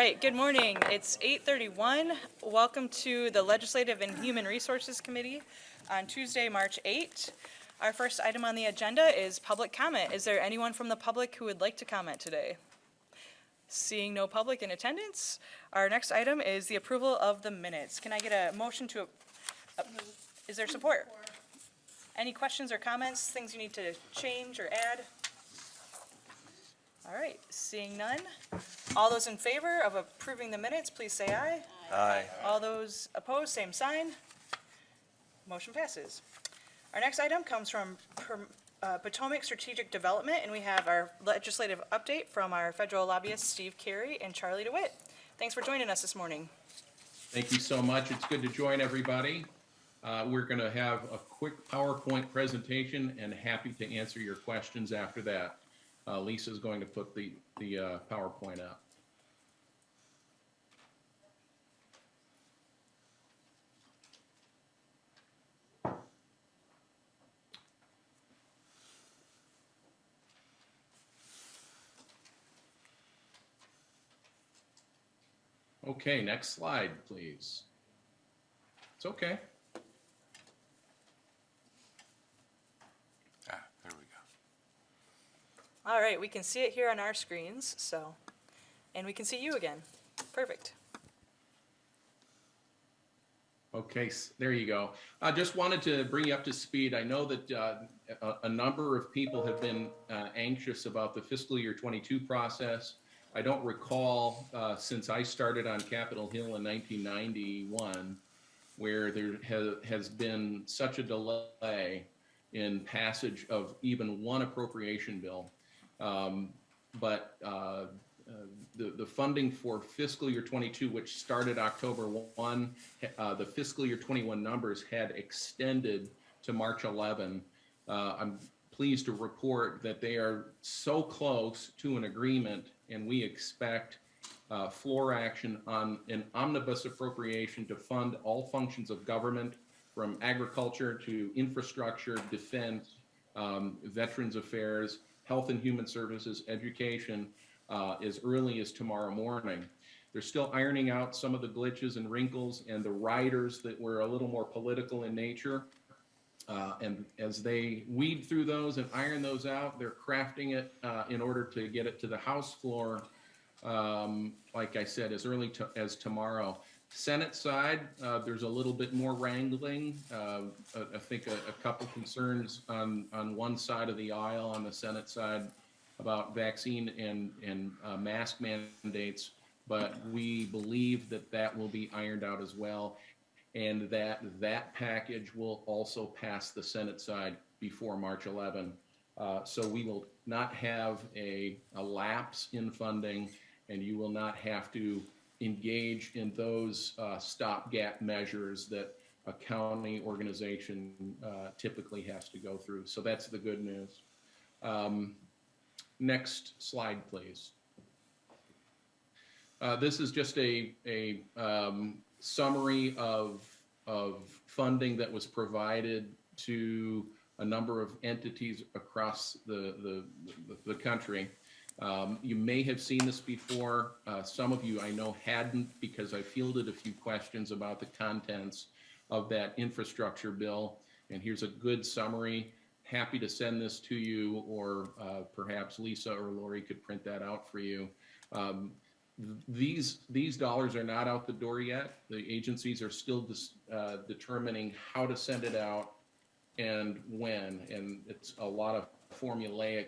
right, good morning. It's 8:31. Welcome to the Legislative and Human Resources Committee on Tuesday, March 8th. Our first item on the agenda is public comment. Is there anyone from the public who would like to comment today? Seeing no public in attendance, our next item is the approval of the minutes. Can I get a motion to, is there support? Any questions or comments, things you need to change or add? All right, seeing none. All those in favor of approving the minutes, please say aye. Aye. All those opposed, same sign. Motion passes. Our next item comes from Potomac Strategic Development, and we have our legislative update from our federal lobbyists, Steve Carey and Charlie DeWitt. Thanks for joining us this morning. Thank you so much. It's good to join everybody. We're going to have a quick PowerPoint presentation and happy to answer your questions after that. Lisa's going to put the PowerPoint up. Okay, next slide, please. It's okay. There we go. All right, we can see it here on our screens, and we can see you again. Perfect. Okay, there you go. I just wanted to bring you up to speed. I know that a number of people have been anxious about the fiscal year 22 process. I don't recall since I started on Capitol Hill in 1991 where there has been such a delay in passage of even one appropriation bill. But the funding for fiscal year 22, which started October 1, the fiscal year 21 numbers had extended to March 11. I'm pleased to report that they are so close to an agreement, and we expect floor action on an omnibus appropriation to fund all functions of government, from agriculture to infrastructure, defense, veterans affairs, health and human services, education, as early as tomorrow morning. They're still ironing out some of the glitches and wrinkles and the riders that were a little more political in nature. And as they weed through those and iron those out, they're crafting it in order to get it to the House floor, like I said, as early as tomorrow. Senate side, there's a little bit more wrangling. I think a couple concerns on one side of the aisle on the Senate side about vaccine and mask mandates, but we believe that will be ironed out as well, and that package will also pass the Senate side before March 11. So we will not have a lapse in funding, and you will not have to engage in those stopgap measures that a county organization typically has to go through. So that's the good news. Next slide, please. This is just a summary of funding that was provided to a number of entities across the country. You may have seen this before. Some of you I know hadn't, because I fielded a few questions about the contents of that infrastructure bill. And here's a good summary. Happy to send this to you, or perhaps Lisa or Lori could print that out for you. These dollars are not out the door yet. The agencies are still determining how to send it out and when, and it's a lot of formulaic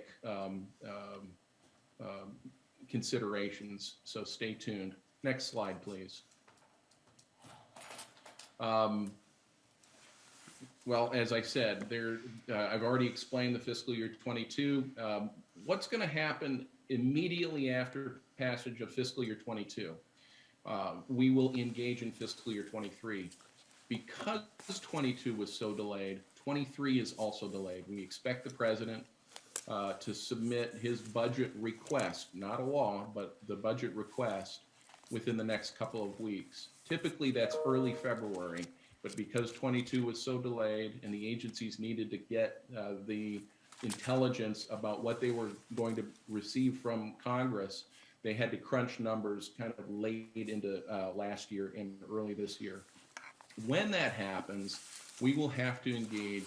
considerations, so stay tuned. Next slide, please. Well, as I said, I've already explained the fiscal year 22. What's going to happen immediately after passage of fiscal year 22? We will engage in fiscal year 23. Because 22 was so delayed, 23 is also delayed. We expect the president to submit his budget request, not a law, but the budget request, within the next couple of weeks. Typically, that's early February, but because 22 was so delayed and the agencies needed to get the intelligence about what they were going to receive from Congress, they had to crunch numbers kind of late into last year and early this year. When that happens, we will have to engage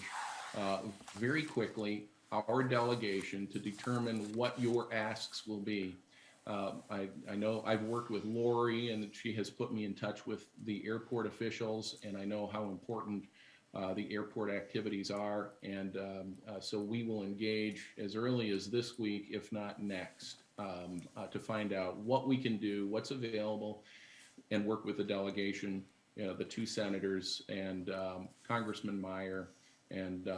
very quickly our delegation to determine what your asks will be. I know I've worked with Lori, and she has put me in touch with the airport officials, and I know how important the airport activities are. And so we will engage as early as this week, if not next, to find out what we can do, what's available, and work with the delegation, the two senators and Congressman Meyer and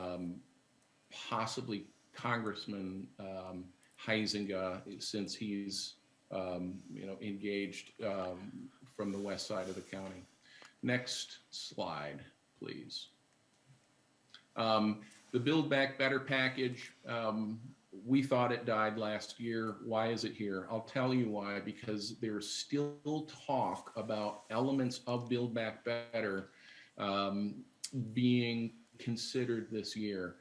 possibly Congressman Huizenga, since he's engaged from the west side of the county. Next slide, please. The Build Back Better package, we thought it died last year. Why is it here? I'll tell you why, because there's still talk about elements of Build Back Better being considered this year.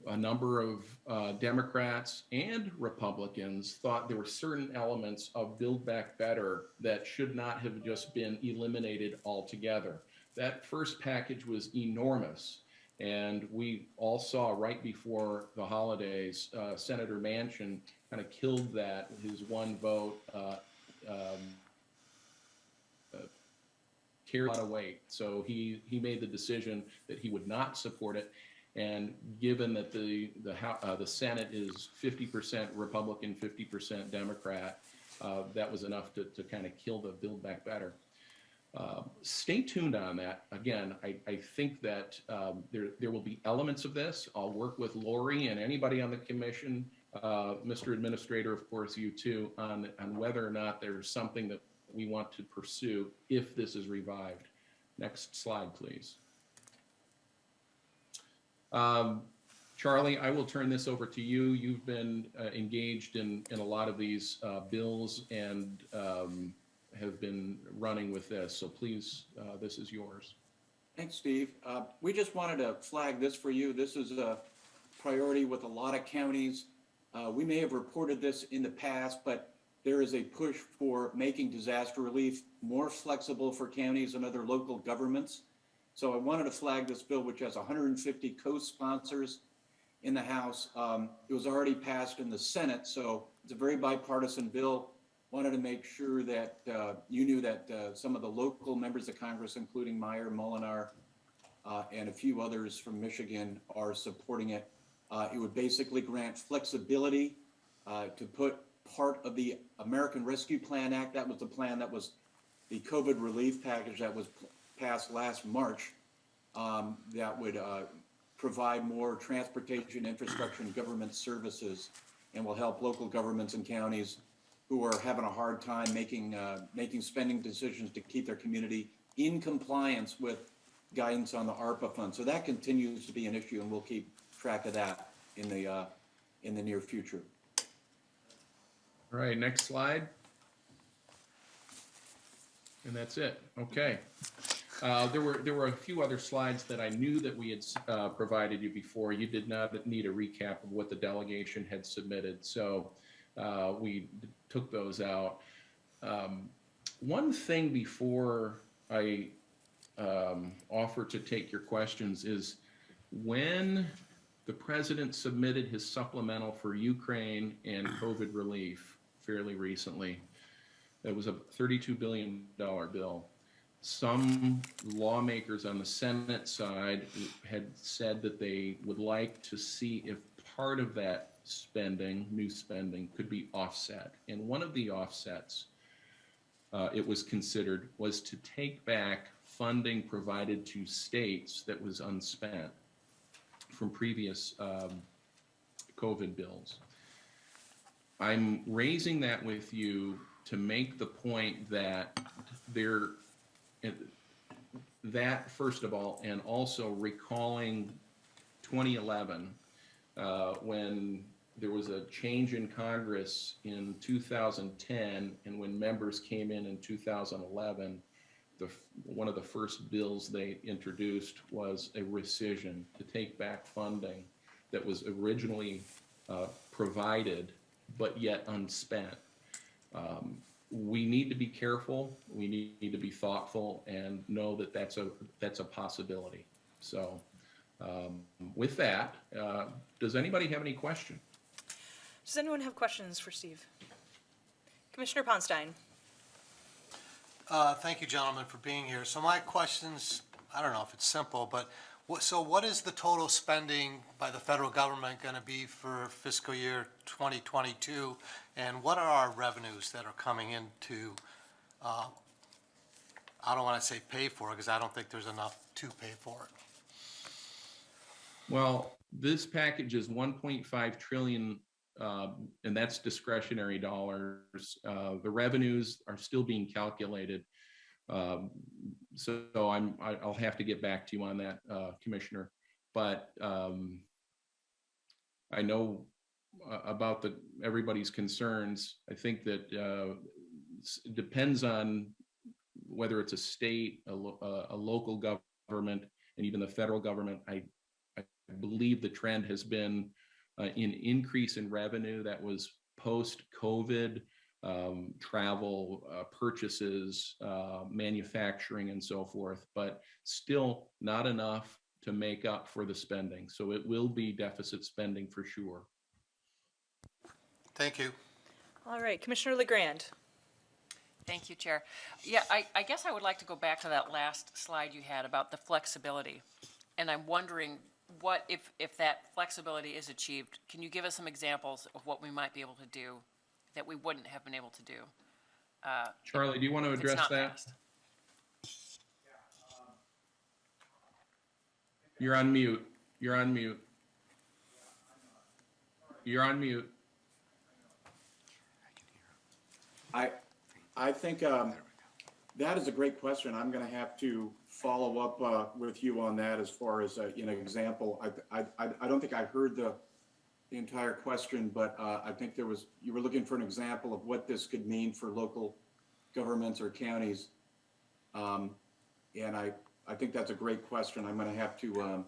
A number of Democrats and Republicans thought there were certain elements of Build Back Better that should not have just been eliminated altogether. That first package was enormous. And we all saw right before the holidays, Senator Manchin kind of killed that. His one vote carried a lot of weight. So he made the decision that he would not support it. And given that the Senate is 50% Republican, 50% Democrat, that was enough to kind of kill the Build Back Better. Stay tuned on that. Again, I think that there will be elements of this. I'll work with Lori and anybody on the commission, Mr. Administrator, of course, you too, on whether or not there's something that we want to pursue if this is revived. Next slide, please. Charlie, I will turn this over to you. You've been engaged in a lot of these bills and have been running with this. So please, this is yours. Thanks, Steve. We just wanted to flag this for you. This is a priority with a lot of counties. We may have reported this in the past, but there is a push for making disaster relief more flexible for counties and other local governments. So I wanted to flag this bill, which has 150 co-sponsors in the House. It was already passed in the Senate, so it's a very bipartisan bill. Wanted to make sure that you knew that some of the local members of Congress, including Meyer, Molinar, and a few others from Michigan, are supporting it. It would basically grant flexibility to put part of the American Rescue Plan Act, that was the plan that was the COVID relief package that was passed last March, that would provide more transportation, infrastructure, and government services, and will help local governments and counties who are having a hard time making spending decisions to keep their community in compliance with guidance on the ARPA fund. So that continues to be an issue, and we'll keep track of that in the near future. All right, next slide. And that's it. Okay. There were a few other slides that I knew that we had provided you before. You did not need a recap of what the delegation had submitted, so we took those out. One thing before I offer to take your questions is when the president submitted his supplemental for Ukraine and COVID relief fairly recently, it was a $32 billion bill. Some lawmakers on the Senate side had said that they would like to see if part of that spending, new spending, could be offset. And one of the offsets it was considered was to take back funding provided to states that was unspent from previous COVID bills. I'm raising that with you to make the point that that first of all, and also recalling 2011, when there was a change in Congress in 2010, and when members came in 2011, one of the first bills they introduced was a rescission to take back funding that was originally provided but yet unspent. We need to be careful. We need to be thoughtful and know that that's a possibility. So with that, does anybody have any question? Does anyone have questions for Steve? Commissioner Ponstein. Thank you, gentlemen, for being here. So my question's, I don't know if it's simple, but what is the total spending by the federal government going to be for fiscal year 2022? And what are our revenues that are coming into, I don't want to say pay for it, because I don't think there's enough to pay for it. Well, this package is 1.5 trillion, and that's discretionary dollars. The revenues are still being calculated. So I'll have to get back to you on that, Commissioner. But I know about everybody's concerns. I think that it depends on whether it's a state, a local government, and even the federal government. I believe the trend has been an increase in revenue that was post-COVID, travel, purchases, manufacturing, and so forth, but still not enough to make up for the spending. So it will be deficit spending for sure. Thank you. All right, Commissioner LeGrand. Thank you, Chair. Yeah, I guess I would like to go back to that last slide you had about the flexibility. And I'm wondering what, if that flexibility is achieved, can you give us some examples of what we might be able to do that we wouldn't have been able to do? Charlie, do you want to if it's address not that? passed? You're on mute. You're on mute. You're on mute. I think that is a great question. I'm going to have to follow up with you on that as far as an example. I don't think I heard the entire question, but I think you were looking for an example of what this could mean for local governments or counties. And I think that's a great question. I'm going to have to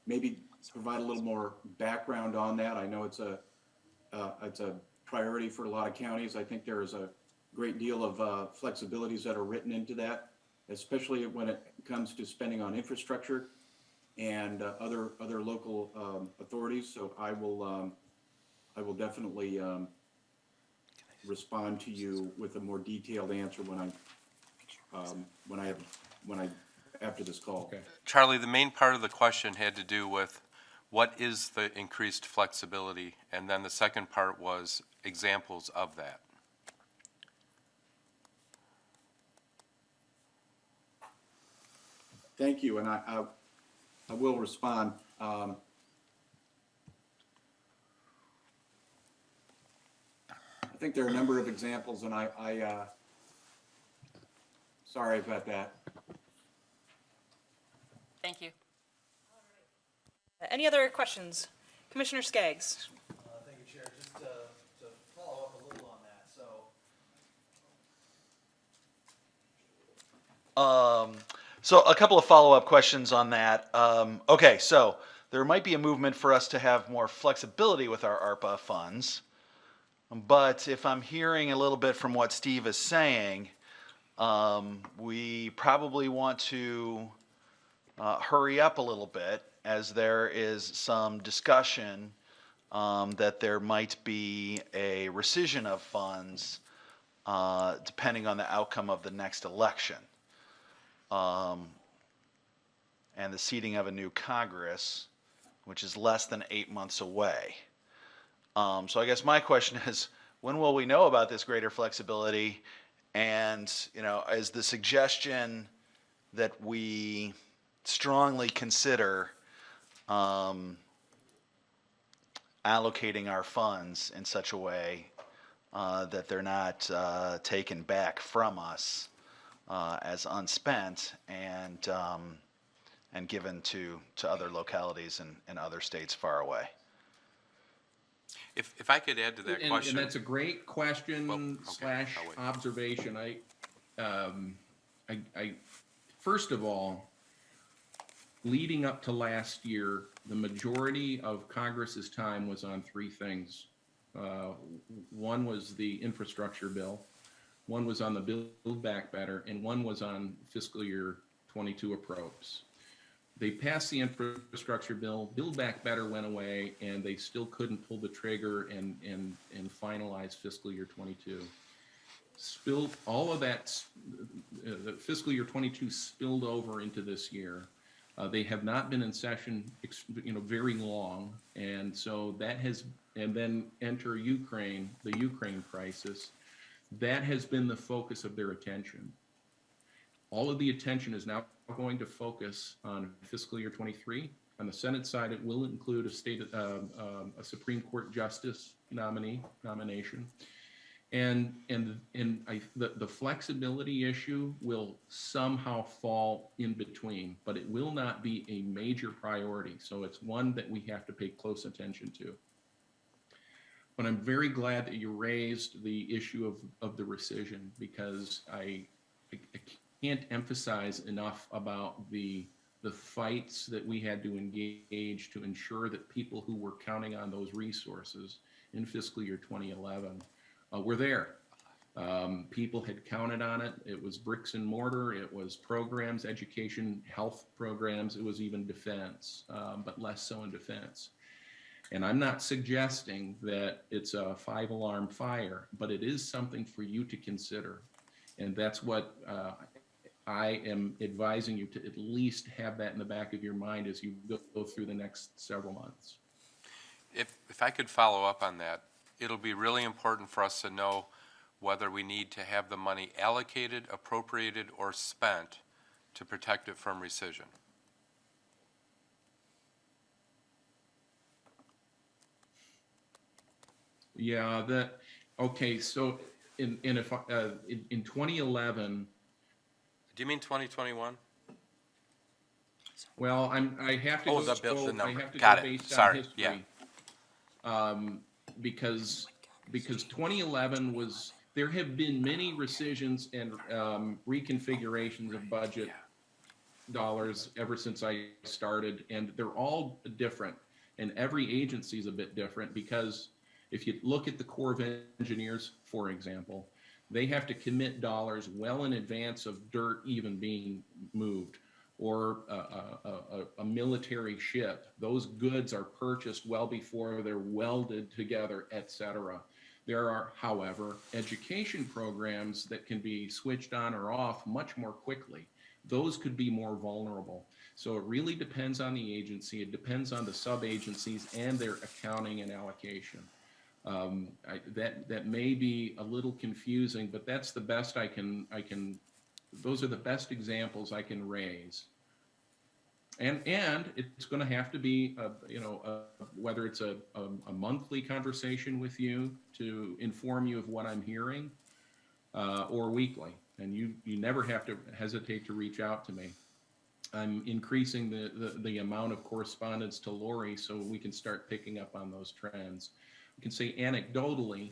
maybe provide a little more background on that. I know it's a priority for a lot of counties. I think there is a great deal of flexibilities that are written into that, especially when it comes to spending on infrastructure and other local authorities. So I will definitely respond to you with a more detailed answer after this call. Okay. Charlie, the main part of the question had to do with what is the increased flexibility, and then the second part was examples of that. Thank you, and I will respond. I think there are a number of examples, and sorry about that. Thank you. Any other questions? Commissioner Skaggs. Thank you, Chair. Just to follow up a little on that. So a couple of follow-up questions on that. Okay, so there might be a movement for us to have more flexibility with our ARPA funds. But if I'm hearing a little bit from what Steve is saying, we probably want to hurry up a little bit, as there is some discussion that there might be a rescission of funds depending on the outcome of the next election and the seating of a new Congress, which is less than 8 months away. So I guess my question is, when will we know about this greater flexibility? And, is the suggestion that we strongly consider allocating our funds in such a way that they're not taken back from us as unspent and given to other localities and other states far away? If I could add to that question. And that's a great question Well, okay, slash I'll wait. observation. I first of all, leading up to last year, the majority of Congress's time was on three things: One was the infrastructure bill, one was on the Build Back Better, and one was on fiscal year 22 approach. They passed the infrastructure bill, Build Back Better went away, and they still couldn't pull the trigger and finalize fiscal year 22. Spilled, all of that, the fiscal year 22 spilled over into this year. They have not been in session, very long, and so that has, and then enter Ukraine, the Ukraine crisis. That has been the focus of their attention. All of the attention is now going to focus on fiscal year 23. On the Senate side, it will include a Supreme Court justice nomination. And the flexibility issue will somehow fall in between, but it will not be a major priority. So it's one that we have to pay close attention to. But I'm very glad that you raised the issue of the rescission, because I can't emphasize enough about the fights that we had to engage to ensure that people who were counting on those resources in fiscal year 2011 were there. People had counted on it. It was bricks and mortar. It was programs, education, health programs. It was even defense, but less so in defense. And I'm not suggesting that it's a 5-alarm fire, but it is something for you to consider. And that's what I am advising you to at least have that in the back of your mind as you go through the next several months. If I could follow up on that, it'll be really important for us to know whether we need to have the money allocated, appropriated, or spent to protect it from rescission. Yeah, okay, so in 2011, Do you mean 2021? well, I have to Oh, go, the bill, the I number. have to Got go it. based on Sorry, history. yeah. Because 2011 was, there have been many rescissions and reconfigurations of budget dollars ever since I started, and they're all different. And every agency is a bit different, because if you look at the Corps of Engineers, for example, they have to commit dollars well in advance of dirt even being moved, or a military ship. Those goods are purchased well before they're welded together, etc. There are, however, education programs that can be switched on or off much more quickly. Those could be more vulnerable. So it really depends on the agency. It depends on the sub-agencies and their accounting and allocation. That may be a little confusing, but that's the best I can, those are the best examples I can raise. And it's going to have to be, whether it's a monthly conversation with you to inform you of what I'm hearing, or weekly. And you never have to hesitate to reach out to me. I'm increasing the amount of correspondence to Lori so we can start picking up on those trends. We can say anecdotally,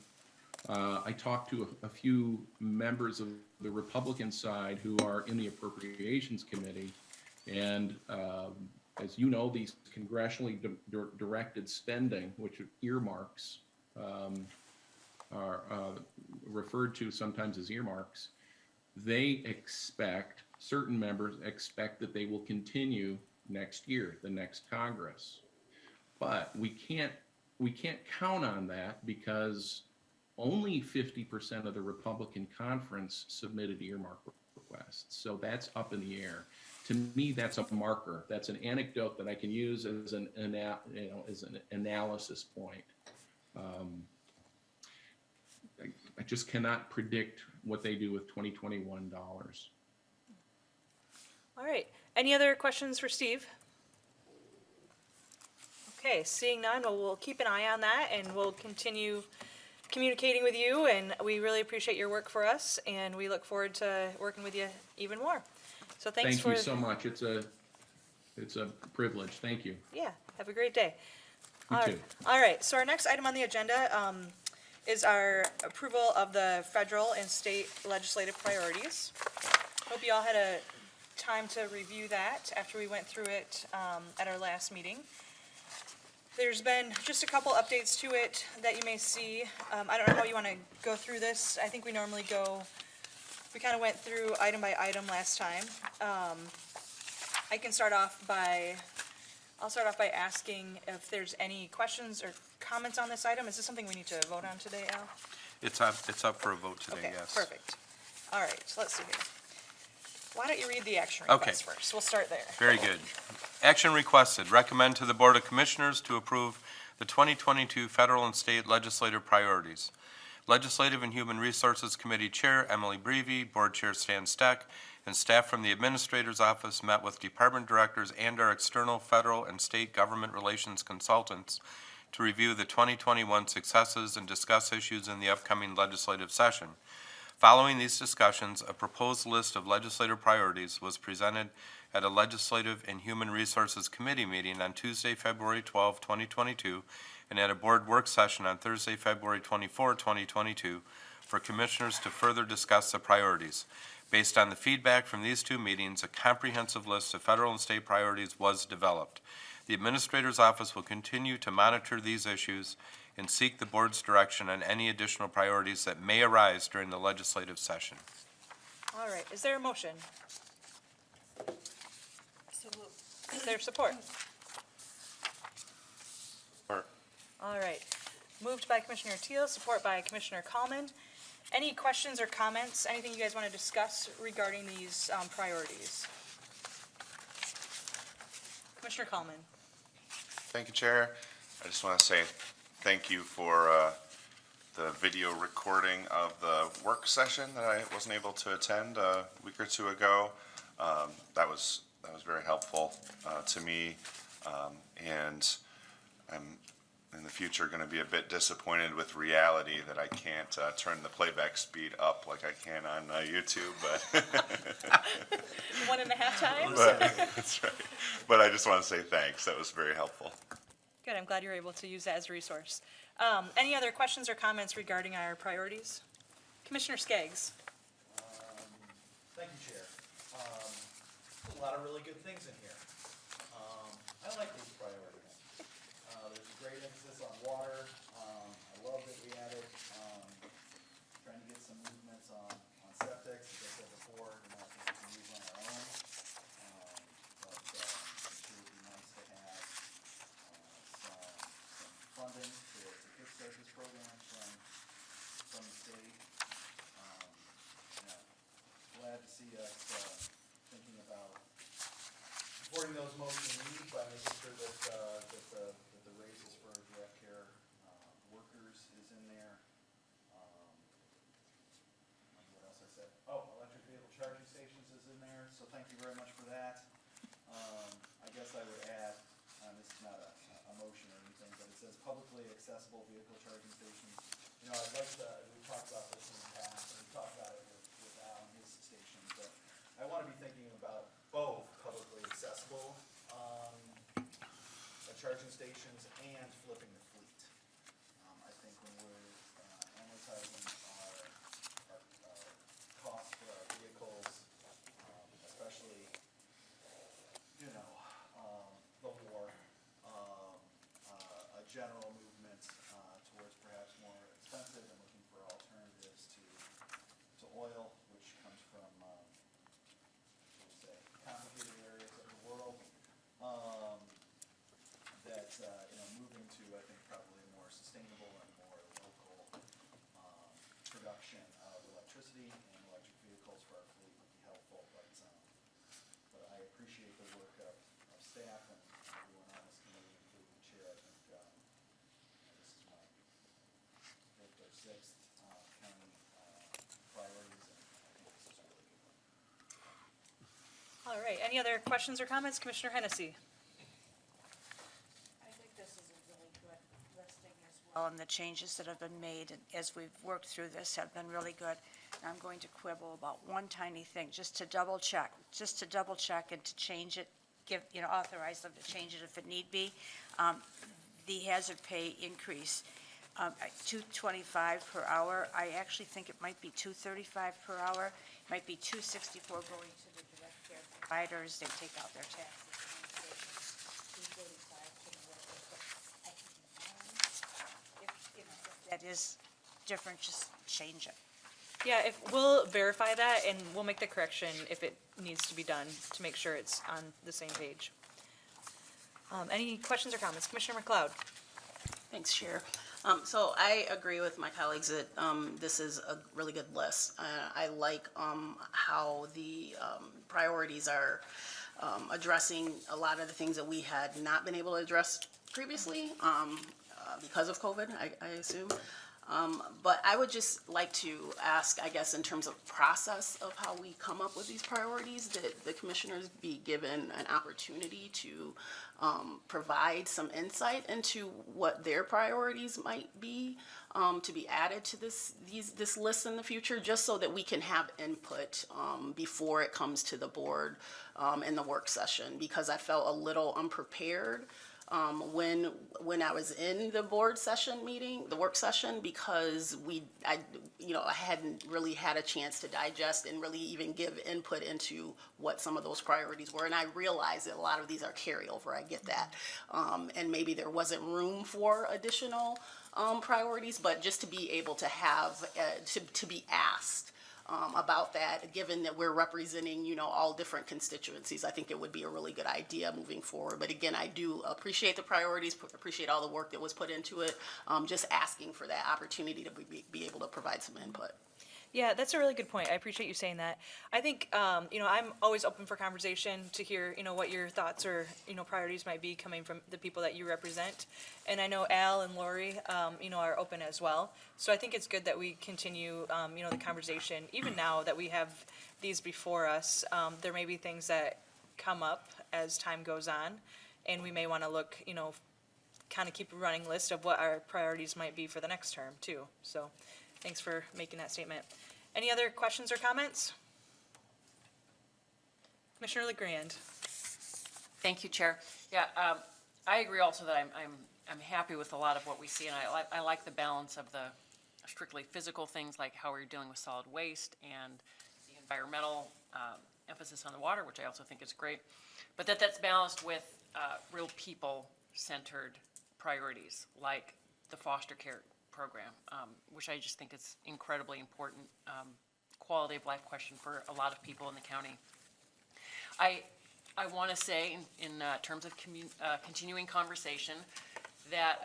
I talked to a few members of the Republican side who are in the Appropriations Committee, and as you know, these congressionally directed spending, which are earmarks, are referred to sometimes as earmarks, certain members expect that they will continue next year, the next Congress. But we can't count on that, because only 50% of the Republican conference submitted earmark requests. So that's up in the air. To me, that's a marker. That's an anecdote that I can use as an analysis point. I just cannot predict what they do with 2021 dollars. All right. Any other questions for Steve? Okay, seeing none, we'll keep an eye on that, and we'll continue communicating with you, and we really appreciate your work for us, and we look forward to working with you even more. So thanks Thank for. you so much. It's a privilege. Thank you. Yeah, have a great day. You All too. right. All right, so our next item on the agenda is our approval of the federal and state legislative priorities. Hope you all had a time to review that after we went through it at our last meeting. There's been just a couple updates to it that you may see. I don't know how you want to go through this. I think we normally we kind of went through item by item last time. I can start off by, I'll start off by asking if there's any questions or comments on this item. Is this something we need to vote on today, Al? It's up for a vote today, Okay, yes. perfect. All right, so let's see here. Why don't you read the action Okay. request first? We'll start there. Very good. Action requested, recommend to the Board of Commissioners to approve the 2022 federal and state legislative priorities. Legislative and Human Resources Committee Chair Emily Breavy, Board Chair Stan Steck, and staff from the Administrator's Office met with department directors and our external federal and state government relations consultants to review the 2021 successes and discuss issues in the upcoming legislative session. Following these discussions, a proposed list of legislative priorities was presented at a Legislative and Human Resources Committee meeting on Tuesday, February 12, 2022, and at a board work session on Thursday, February 24, 2022, for commissioners to further discuss the priorities. Based on the feedback from these two meetings, a comprehensive list of federal and state priorities was developed. The Administrator's Office will continue to monitor these issues and seek the board's direction on any additional priorities that may arise during the legislative session. All right, is there a motion? Is there support? Support. All right, moved by Commissioner Teal, support by Commissioner Kallman. Any questions or comments, anything you guys want to discuss regarding these priorities? Commissioner Kallman. Thank you, Chair. I just want to say thank you for the video recording of the work session that I wasn't able to attend a week or two ago. That was very helpful to me, and I'm in the future going to be a bit disappointed with reality that I can't turn the playback speed up like I can on YouTube, but 1.5 times? that's right. But I just want to say thanks. That was very helpful. Good, I'm glad you're able to use that as a resource. Any other questions or comments regarding our priorities? Commissioner Skaggs. Thank you, Chair. There's a lot of really good things in here. I like these priorities. There's a great emphasis on water. I love that we added, trying to get some movements on septics, as I said before, I think we can use on our own. But it sure would be nice to have some funding to kickstart this program from the state. Glad to see us thinking about supporting those most in need by making sure that the raises for direct care workers is in there. What else I said? Oh, electric vehicle charging stations is in there, so thank you very much for that. I guess I would add, this is not a motion or anything, but it says publicly accessible vehicle charging stations. You know, I'd like to, we talked about this in the past, and we talked about it with Al and his station, but I want to be thinking about both publicly accessible charging stations and flipping the fleet. I think when we're amortizing our costs for our vehicles, especially, the war, a general movement towards perhaps more expensive and looking for alternatives to oil, which comes from, complicated areas of the world. Moving to, I think, probably a more sustainable and more local production of electricity and electric vehicles for our fleet would be helpful, but I appreciate the work of staff and everyone on this committee, including the chair. I think this is my fifth or sixth county priorities, and I think this is a really good one. All right, any other questions or comments? Commissioner Hennessy. I think this is a really good listing as well, and the changes that have been made as we've worked through this have been really good. And I'm going to quibble about one tiny thing, just to double check and to change it, authorize them to change it if it need be. The hazard pay increase, $2.25 per hour. I actually think it might be $2.35 per hour. It might be $2.64 going to the direct care providers. They take out their taxes. $2.35 to the workers. But I that is different, just change it. Yeah, if, we'll verify that and we'll make the correction if it needs to be done to make sure it's on the same page. Any questions or comments? Commissioner McLeod? Thanks, Chair. So I agree with my colleagues that this is a really good list. I like how the priorities are addressing a lot of the things that we had not been able to address previously because of COVID, I assume. But I would just like to ask, I guess, in terms of process of how we come up with these priorities, that the commissioners be given an opportunity to provide some insight into what their priorities might be to be added to this list in the future, just so that we can have input before it comes to the board in the work session, because I felt a little unprepared when I was in the board session meeting, the work session, because I hadn't really had a chance to digest and really even give input into what some of those priorities were. And I realize that a lot of these are carryover, I get that. And maybe there wasn't room for additional priorities, but just to be able to have, to be asked about that, given that we're representing, all different constituencies, I think it would be a really good idea moving forward. But again, I do appreciate the priorities, appreciate all the work that was put into it, just asking for that opportunity to be able to provide some input. Yeah, that's a really good point. I appreciate you saying that. I think, I'm always open for conversation to hear, what your thoughts or, priorities might be coming from the people that you represent. And I know Al and Lori, are open as well. So I think it's good that we continue, the conversation. Even now that we have these before us, there may be things that come up as time goes on. And we may want to look, kind of keep a running list of what our priorities might be for the next term too. So thanks for making that statement. Any other questions or comments? Commissioner LeGrand. Thank you, Chair. Yeah, I agree also that I'm happy with a lot of what we see, and I like the balance of the strictly physical things, like how we're dealing with solid waste and the environmental emphasis on the water, which I also think is great, but that's balanced with real people-centered priorities, like the foster care program, which I just think is incredibly important quality of life question for a lot of people in the county. I want to say in terms of continuing conversation that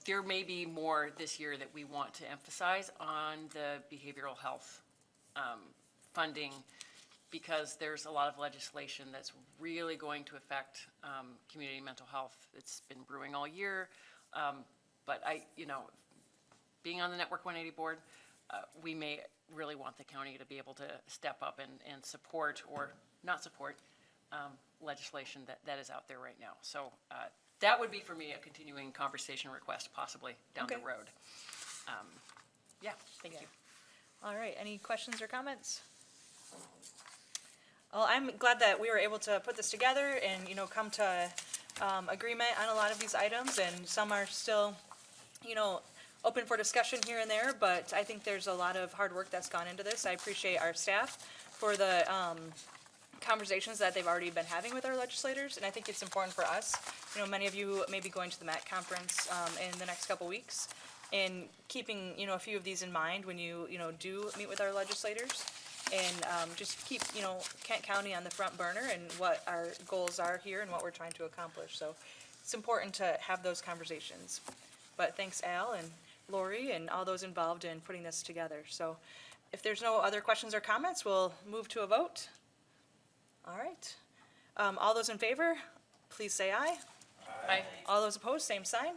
there may be more this year that we want to emphasize on the behavioral health funding, because there's a lot of legislation that's really going to affect community mental health. It's been brewing all year, but being on the Network 180 board, we may really want the county to be able to step up and support or not support legislation that is out there right now. So that would be for me a continuing conversation request, possibly down the Okay. road. Yeah, thank you. All right, any questions or comments? Well, I'm glad that we were able to put this together and, come to agreement on a lot of these items, and some are still, open for discussion here and there, but I think there's a lot of hard work that's gone into this. I appreciate our staff for the conversations that they've already been having with our legislators, and I think it's important for us. Many of you may be going to the MAC conference in the next couple weeks, and keeping, a few of these in mind when you, do meet with our legislators, and just keep, Kent County on the front burner and what our goals are here and what we're trying to accomplish. So it's important to have those conversations. But thanks, Al and Lori and all those involved in putting this together. So if there's no other questions or comments, we'll move to a vote. All right. All those in favor, please say aye. Aye. All those opposed, same sign.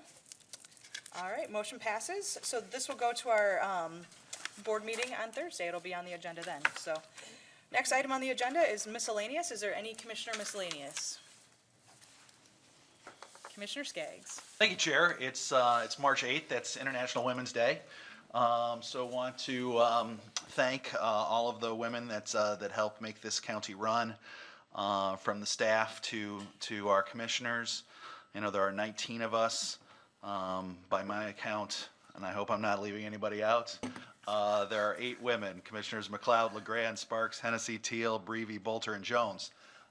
All right, motion passes. So this will go to our board meeting on Thursday. It'll be on the agenda then. So next item on the agenda is miscellaneous. Is there any commissioner miscellaneous? Commissioner Skaggs. Thank you, Chair. It's March 8th. That's International Women's Day. So want to thank all of the women that helped make this county run, from the staff to our commissioners. There are 19 of us by my account, and I hope I'm not leaving anybody out. There are 8 women: Commissioners McLeod, LeGrand, Sparks, Hennessy, Teal, Breevy, Bolter, and Jones.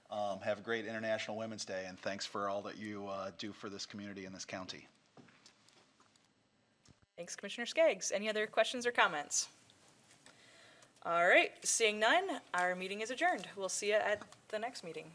Have a great International Women's Day, and thanks for all that you do for this community and this county. Thanks, Commissioner Skaggs. Any other questions or comments? All right, seeing none, our meeting is adjourned. We'll see you at the next meeting.